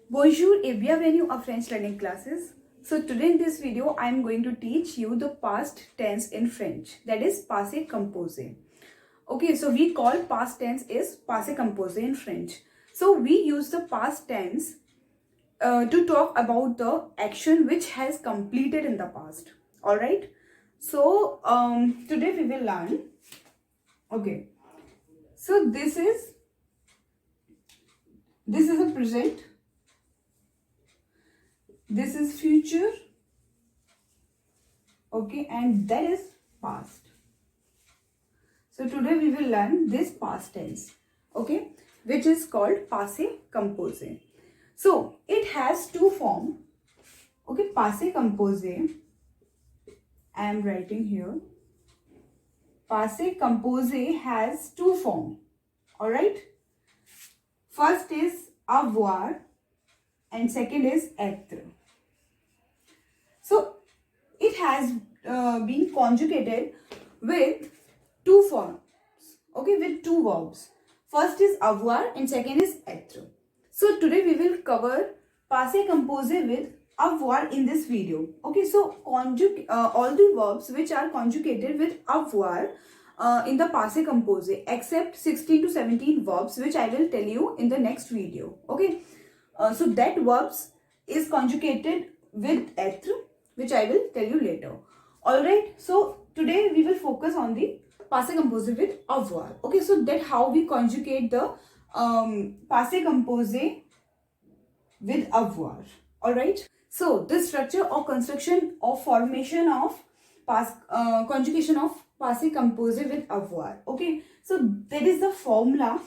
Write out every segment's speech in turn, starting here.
Bonjour et bienvenue à French learning classes. So today in this video I am going to teach you the past tense in French, that is passé composé. Okay, so we call past tense is passé composé in French. So we use the past tense to talk about the action which has completed in the past. All right. So today we will learn. Okay. So this is a present. This is future. Okay, and that is past. So today we will learn this past tense. Okay, which is called passé composé. So it has two forms. Okay, passé composé. I am writing here. Passé composé has two forms. All right. First is avoir and second is être. So it has been conjugated with two forms. Okay, with two verbs. First is avoir and second is être. So today we will cover passé composé with avoir in this video. Okay, so all the verbs which are conjugated with avoir in the passé composé except 16 to 17 verbs which I will tell you in the next video. Okay, so that verbs is conjugated with être which I will tell you later. Alright, so today we will focus on the passé composé with avoir. Okay, so that how we conjugate the passé composé with avoir. Alright, so the structure or construction or formation of conjugation of passé composé with avoir. Okay, so that is the formula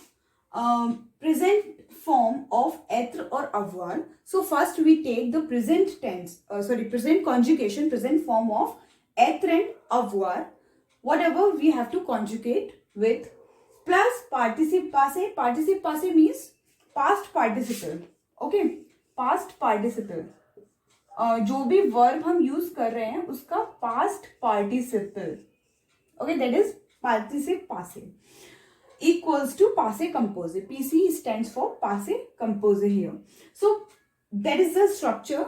present form of être or avoir. So first we take the present tense, present conjugation, present form of être and avoir, whatever we have to conjugate with, plus participe passé. Participe passé means past participle. Okay, past participle. जो भी verb हम use कर रहे हैं उसका past participle. Okay, that is पार्टिसिप पासे equals to passé composé. PC stands for passé composé here. So that is the structure.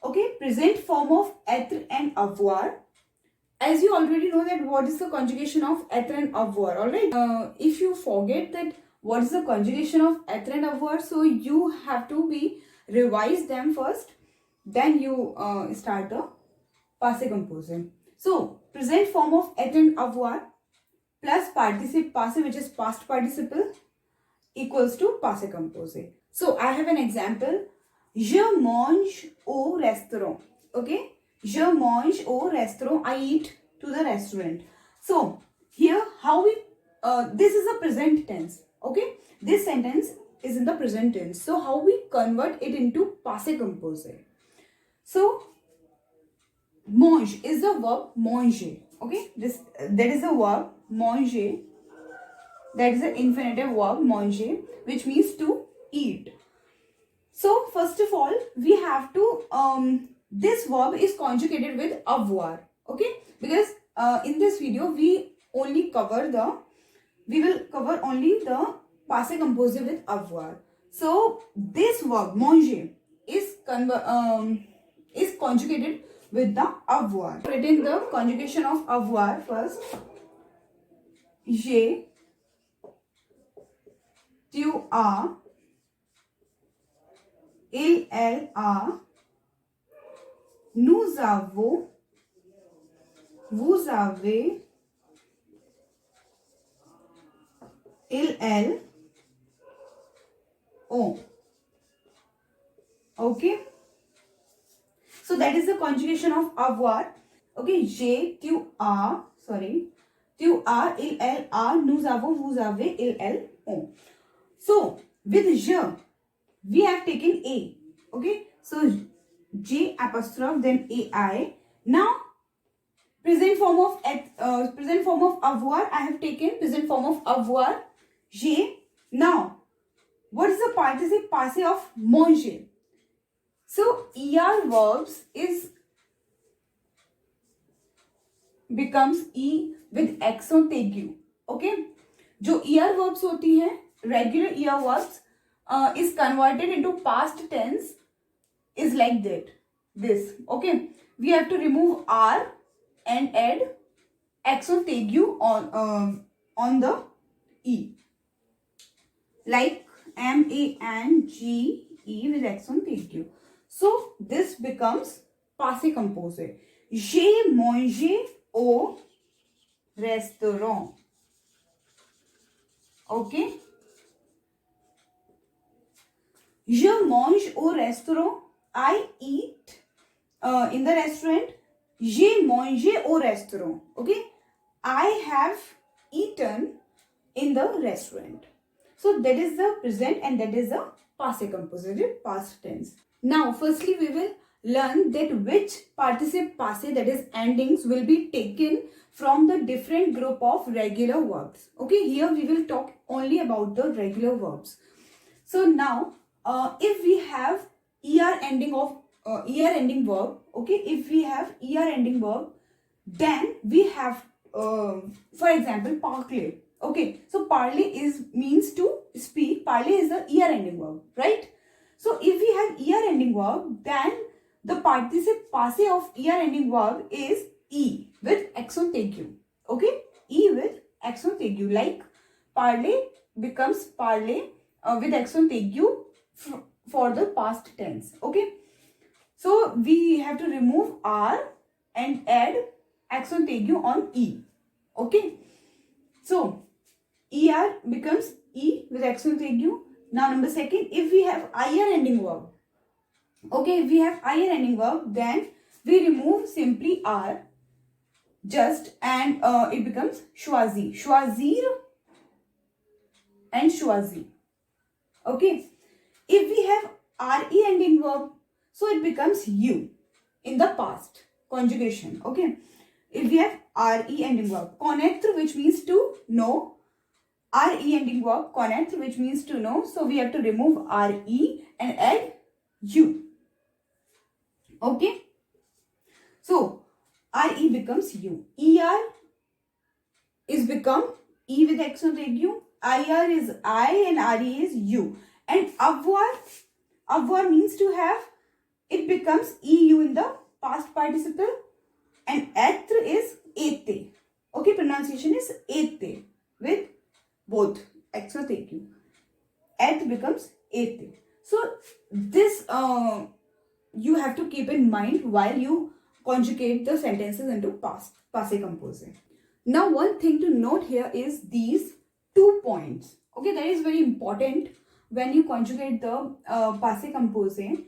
Okay, present form of être and avoir. As you already know that what is the conjugation of être and avoir. All right. If you forget that what is the conjugation of être and avoir, so you have to revise them first. Then you start the passé composé. So present form of être and avoir plus participe passé, which is past participle, equals to passé composé. So I have an example. Je mange au restaurant. Okay, je mange au restaurant. I eat to the restaurant. So here how we this is a present tense. Okay, this sentence is in the present tense. So how we convert it into passé composé? So mange is the verb manger. Okay, that is the verb manger. That is the infinitive verb manger, which means to eat. So first of all, we have to this verb is conjugated with avoir. Okay, because in this video we will cover only the passé composé with avoir. So this verb manger is conjugated with the avoir. Written the conjugation of avoir first. J'ai, tu as, il, elle a, nous avons, vous avez, il, elle ont. Okay. So that is the conjugation of avoir. Okay, j'ai, tu as, tu as, il, elle a, nous avons, vous avez, il, elle ont. So with je, we have taken a. Okay, so j apostrophe then ai. Now present form of avoir. I have taken present form of avoir, j'ai. Now what is the participe passé of manger? So er verbs becomes e with accent aigu. Okay, जो er verbs होती हैं, regular er verbs is converted into past tense is like that. This, okay. We have to remove R and add accent aigu on the E. Like mange with accent aigu. So this becomes passé composé. J'ai mangé au restaurant. Okay. Je mange au restaurant. I eat in the restaurant. J'ai mangé au restaurant. Okay. I have eaten in the restaurant. So that is the present and that is the passé composé, past tense. Now, firstly, we will learn that which participle passé, that is endings, will be taken from the different group of regular verbs. Okay, here we will talk only about the regular verbs. So now, if we have er ending of er ending verb, okay, if we have er ending verb, then we have, for example, parler. Okay, so parler is means to speak. Parler is the er ending verb, right? So if we have er ending verb, then the participle passé of er ending verb is e with accent aigu. Okay, e with accent aigu, like parler becomes parler with accent aigu for the past tense. Okay, so we have to remove r and add accent aigu on e. Okay, so er becomes e with accent aigu. Now number second, if we have ir ending verb, okay, if we have ir ending verb, then we remove simply r just and it becomes choisi, choisir and choisi. Okay, if we have re ending verb, so it becomes you in the past conjugation. Okay, if we have re ending verb, connaître, which means to know, re ending verb connaître, which means to know, so we have to remove re and add you. Okay, so re becomes you, er is become e with accent aigu, ir is I and re is you, and avoir means to have, it becomes eu in the past participle, and être is ete. Okay, pronunciation is ete with both accent aigu. Et becomes ete. So this you have to keep in mind while you conjugate the sentences into past passé composé. Now one thing to note here is these 2 points. Okay, that is very important when you conjugate the passé composé.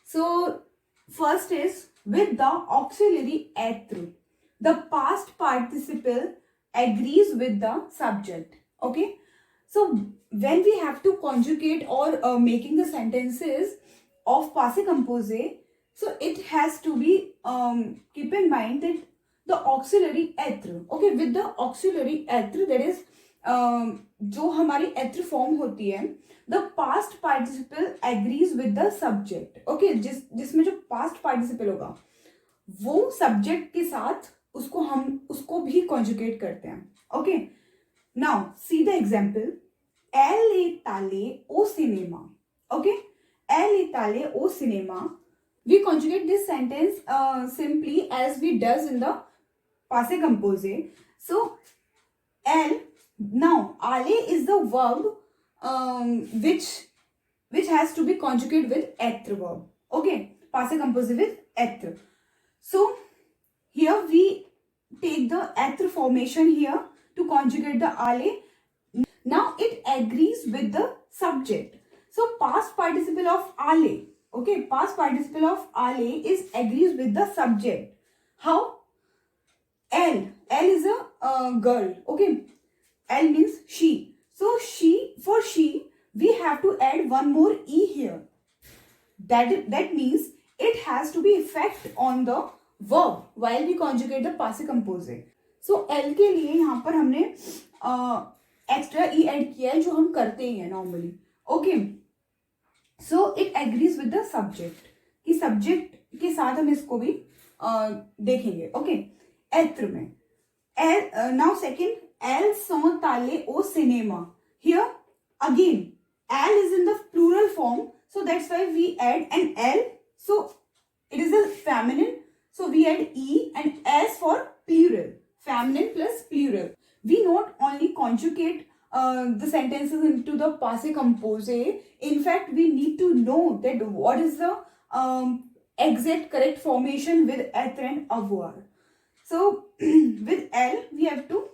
So first is with the auxiliary être, the past participle agrees with the subject. Okay, so when we have to conjugate or making the sentences of passé composé, so it has to be keep in mind that the auxiliary être, okay, with the auxiliary être, that is जो हमारी être form होती है, the past participle agrees with the subject. Okay, जिसमें जो past participle होगा वो subject के साथ उसको भी conjugate करते हैं. Okay, now see the example. Elle est allée au cinéma. Okay, elle est allée au cinéma. We conjugate this sentence simply as we does in the passé composé. So elle, now aller is the verb which has to be conjugated with être verb. Okay, passé composé with être. So here we take the être formation here to conjugate the aller. Now it agrees with the subject. So past participle of aller, okay, past participle of aller is agrees with the subject. How? Elle is a girl. Okay, Elle means she. So for she we have to add one more e here. That means it has to be effect on the verb while we conjugate the passé composé. So L के लिए यहाँ पर हमने extra ई add किया है जो हम करते ही हैं normally. Okay, so it agrees with the subject कि सब्जेक्ट के साथ हम इसको भी देखेंगे. ओके, एत्र में now second, elles sont allées au cinéma. Here again L is in the plural form, so that's why we add an L. So it is a feminine, so we add E and S for plural. Feminine plus plural. We not only conjugate the sentences into the passé composé. In fact, we need to know that what is the exact correct formation with être and avoir. So with L, we have to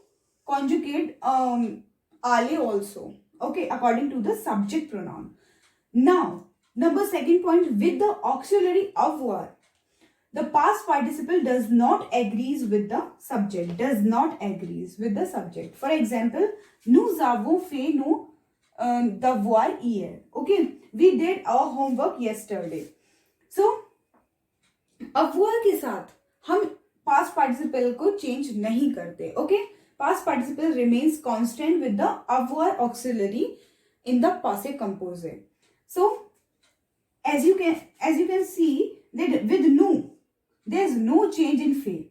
conjugate ale also. Okay, according to the subject pronoun. Now, number second point, with the auxiliary avoir, the past participle does not agrees with the subject. Does not agrees with the subject. For example, nous avons fait nos devoirs hier. Okay, we did our homework yesterday. So, avoir के साथ हम past participle को change नहीं करते. Okay, past participle remains constant with the avoir auxiliary in the passé composé. So, as you can see that with nous, there is no change in fait.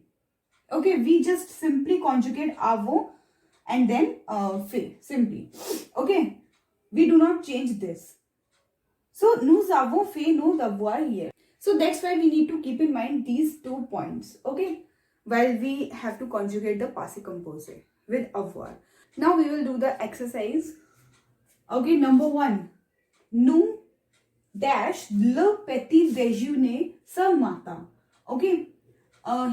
Okay, we just simply conjugate avons and then fait simply. Okay, we do not change this. So nous avons fait nos devoirs hier. So that's why we need to keep in mind these 2 points. Okay, while we have to conjugate the passé composé with avoir. Now we will do the exercise. Okay, number 1. Nous dash le petit déjeuner ce matin. Okay,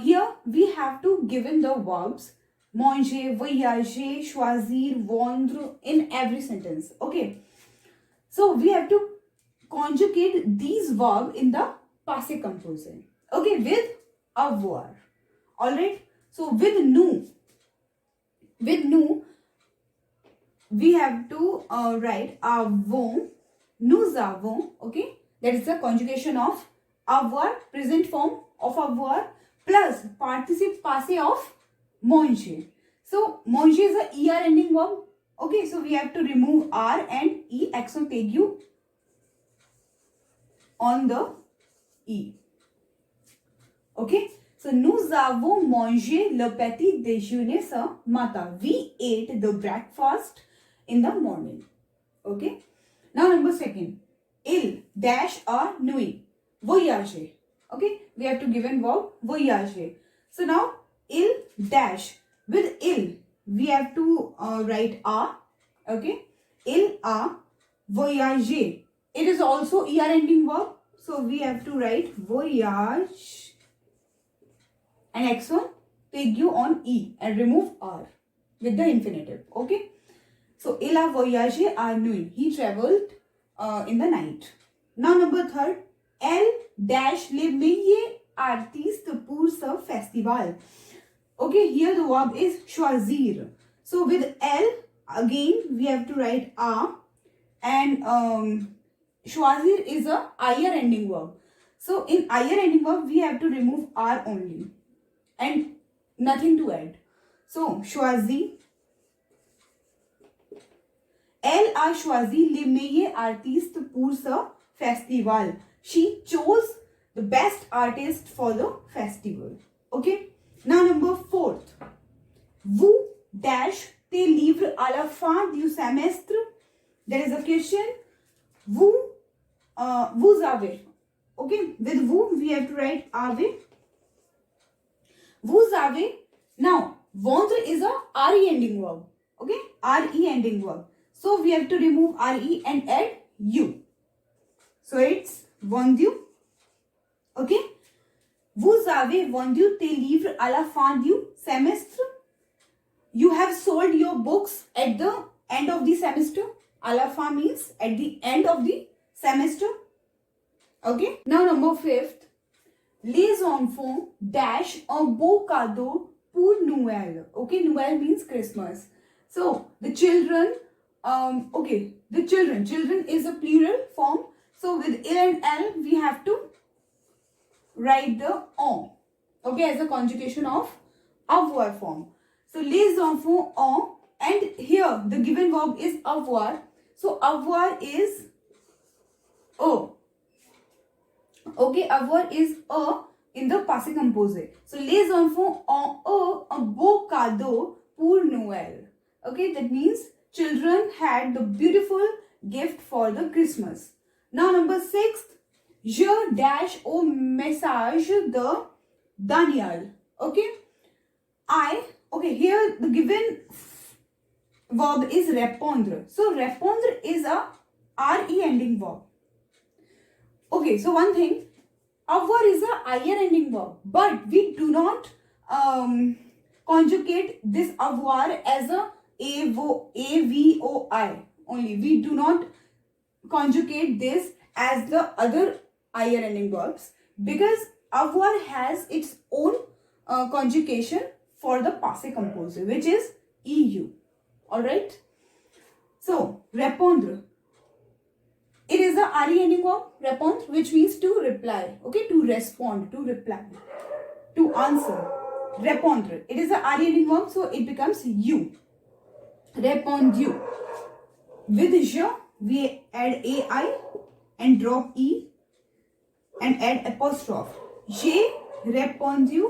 here we have to given the verbs manger, voyager, choisir, vendre in every sentence. Okay, so we have to conjugate these verbs in the passé composé. Okay, with avoir. All right. So with nous, we have to write avons, nous avons. Okay, that is the conjugation of avoir, present form of avoir, plus participe passé of manger. So manger is a er ending verb. Okay, so we have to remove r and e, accent aigu on the e. Okay, so nous avons mangé le petit déjeuner ce matin. We ate the breakfast in the morning. Okay, now number 2. Il dash a nuit. Voyager. Okay, we have to given verb voyager. So now il dash, with il we have to write a. Okay, il a voyager. It is also er ending verb, so we have to write voyage and accent aigu on e and remove r with the infinitive. Okay, so il a voyagé à nuit. He traveled in the night. Now number 3. Elle dash les meilleurs artistes pour ce festival. Okay, here the verb is choisir. So with elle, again we have to write a, and choisir is a ir ending verb. So in ir ending verb we have to remove r only and nothing to add. So choisi. Elle a choisi les meilleurs artistes pour ce festival. She chose the best artist for the festival. Okay. Now number 4. Vous dash tes livres à la fin du semestre. There is a question. Vous avez. Okay. With vous we have to write avez. Vous avez. Now vendre is a re ending verb. Okay. Re ending verb. So we have to remove re and add u. So it's vendu. Okay. Vous avez vendu tes livres à la fin du semestre. You have sold your books at the end of the semester. À la fin means at the end of the semester. Okay. Now number 5. Les enfants dash un beau cadeau pour Noël. Okay. Noël means Christmas. So the children. Okay. The children. Children is a plural form. So with il and l, we have to write the on. Okay, as a conjugation of avoir form. So les enfants ont, and here the given verb is avoir. So avoir is a. Okay, avoir is a in the passé composé. So les enfants ont un beau cadeau pour Noël. Okay, that means children had the beautiful gift for the Christmas. Now number 6, je dash au message de Daniel. Okay, here the given verb is répondre. So répondre is a re ending verb. Okay, so one thing, avoir is a ir ending verb, but we do not conjugate this avoir as a avoi only. We do not conjugate this as the other ir ending verbs because avoir has its own conjugation for the passé composé, which is eu. Alright? So, répondre. It is a re ending verb, répondre, which means to reply. Okay, to respond, to reply, to answer. Répondre. It is a re ending verb, so it becomes you. Répondu. With je, we add ai and drop e and add apostrophe. J'ai répondu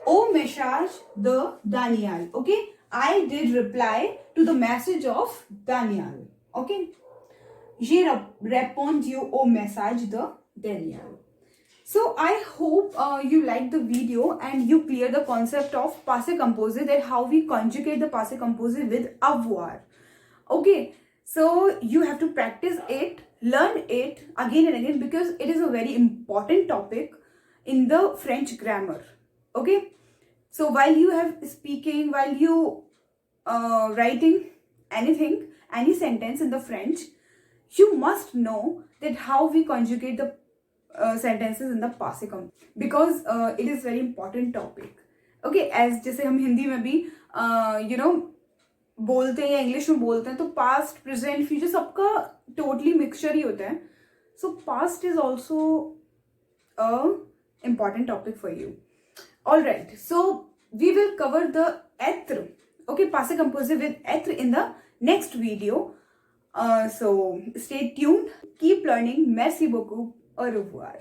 au message de Daniel. Okay, I did reply to the message of Daniel. Okay, j'ai répondu au message de Daniel. So I hope you like the video and you clear the concept of passé composé, that how we conjugate the passé composé with avoir. Okay, so you have to practice it, learn it again and again because it is a very important topic in the French grammar. Okay, so while you have speaking, while you writing anything, any sentence in the French, you must know that how we conjugate the sentences in the passé composé because it is very important topic. Okay, as जैसे हम हिंदी में भी बोलते हैं या English में बोलते हैं तो पास्ट प्रेजेंट फ्यूचर सबका टोटली मिक्सचर ही होता है. सो past is also a important topic for you. All right, so we will cover the être, okay, passé composé with être in the next video. So stay tuned, keep learning. Merci beaucoup. Au revoir.